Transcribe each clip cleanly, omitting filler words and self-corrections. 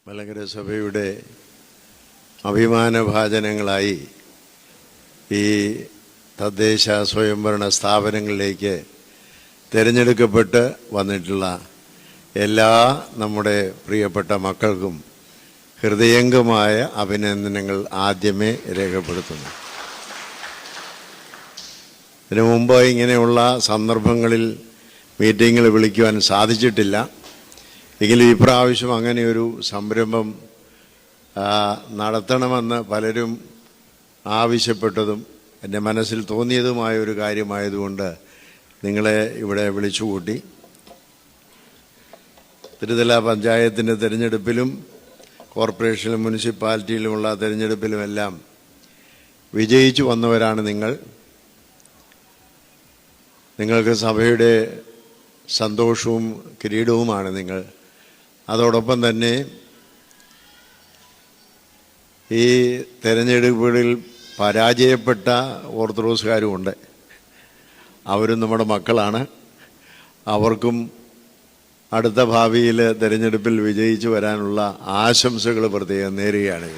മലങ്കര സഭയുടെ അഭിമാനഭാജനങ്ങളായി ഈ തദ്ദേശ സ്വയംഭരണ സ്ഥാപനങ്ങളിലേക്ക് തിരഞ്ഞെടുക്കപ്പെട്ട് വന്നിട്ടുള്ള എല്ലാ നമ്മുടെ പ്രിയപ്പെട്ട മക്കൾക്കും ഹൃദയംഗമായ അഭിനന്ദനങ്ങൾ ആദ്യമേ രേഖപ്പെടുത്തുന്നു. ഇതിനു മുമ്പ് ഇങ്ങനെയുള്ള സന്ദർഭങ്ങളിൽ മീറ്റിങ്ങുകൾ വിളിക്കുവാൻ സാധിച്ചിട്ടില്ല. എങ്കിലും ഇപ്രാവശ്യം അങ്ങനെയൊരു സംരംഭം നടത്തണമെന്ന് പലരും ആവശ്യപ്പെട്ടതും എൻ്റെ മനസ്സിൽ തോന്നിയതുമായ ഒരു കാര്യമായതുകൊണ്ട് നിങ്ങളെ ഇവിടെ വിളിച്ചുകൂട്ടി. തിരുതല പഞ്ചായത്തിൻ്റെ തിരഞ്ഞെടുപ്പിലും കോർപ്പറേഷനിലും മുനിസിപ്പാലിറ്റിയിലുമുള്ള തിരഞ്ഞെടുപ്പിലുമെല്ലാം വിജയിച്ചു വന്നവരാണ് നിങ്ങൾ. നിങ്ങൾക്ക് സഭയുടെ സന്തോഷവും കിരീടവുമാണ് നിങ്ങൾ. അതോടൊപ്പം തന്നെ ഈ തെരഞ്ഞെടുപ്പുകളിൽ പരാജയപ്പെട്ട ഓർത്തഡോക്സുകാരുമുണ്ട്. അവരും നമ്മുടെ മക്കളാണ്. അവർക്കും അടുത്ത ഭാവിയിൽ തെരഞ്ഞെടുപ്പിൽ വിജയിച്ചു വരാനുള്ള ആശംസകൾ പ്രത്യേകം നേരുകയാണ്.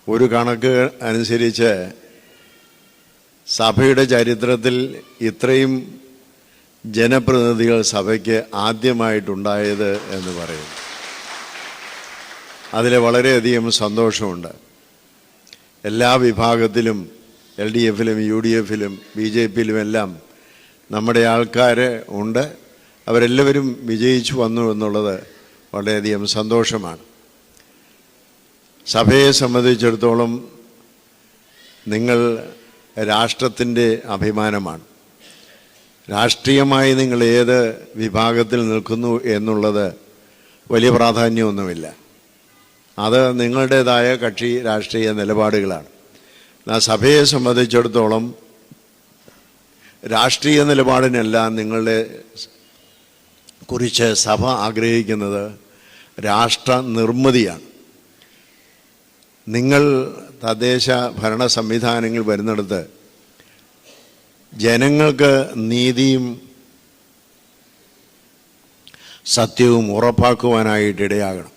ഒരു കണക്ക് അനുസരിച്ച് സഭയുടെ ചരിത്രത്തിൽ ഇത്രയും ജനപ്രതിനിധികൾ സഭയ്ക്ക് ആദ്യമായിട്ടുണ്ടായത് എന്ന് പറയും. അതിൽ വളരെയധികം സന്തോഷമുണ്ട്. എല്ലാ വിഭാഗത്തിലും LDFിലും UDFിലും BJPയിലുമെല്ലാം നമ്മുടെ ആൾക്കാർ ഉണ്ട്. അവരെല്ലാവരും വിജയിച്ചു വന്നു എന്നുള്ളത് വളരെയധികം സന്തോഷമാണ്. സഭയെ സംബന്ധിച്ചിടത്തോളം നിങ്ങൾ രാഷ്ട്രത്തിൻ്റെ അഭിമാനമാണ്. രാഷ്ട്രീയമായി നിങ്ങൾ ഏത് വിഭാഗത്തിൽ നിൽക്കുന്നു എന്നുള്ളത് വലിയ പ്രാധാന്യമൊന്നുമില്ല. അത് നിങ്ങളുടേതായ കക്ഷി രാഷ്ട്രീയ നിലപാടുകളാണ്. സഭയെ സംബന്ധിച്ചിടത്തോളം രാഷ്ട്രീയ നിലപാടിനെല്ലാം നിങ്ങളുടെ കുറിച്ച് സഭ ആഗ്രഹിക്കുന്നത് രാഷ്ട്ര നിർമ്മിതിയാണ്. നിങ്ങൾ തദ്ദേശ ഭരണ സംവിധാനങ്ങൾ വരുന്നിടത്ത് ജനങ്ങൾക്ക് നീതിയും സത്യവും ഉറപ്പാക്കുവാനായിട്ട് ഇടയാകണം.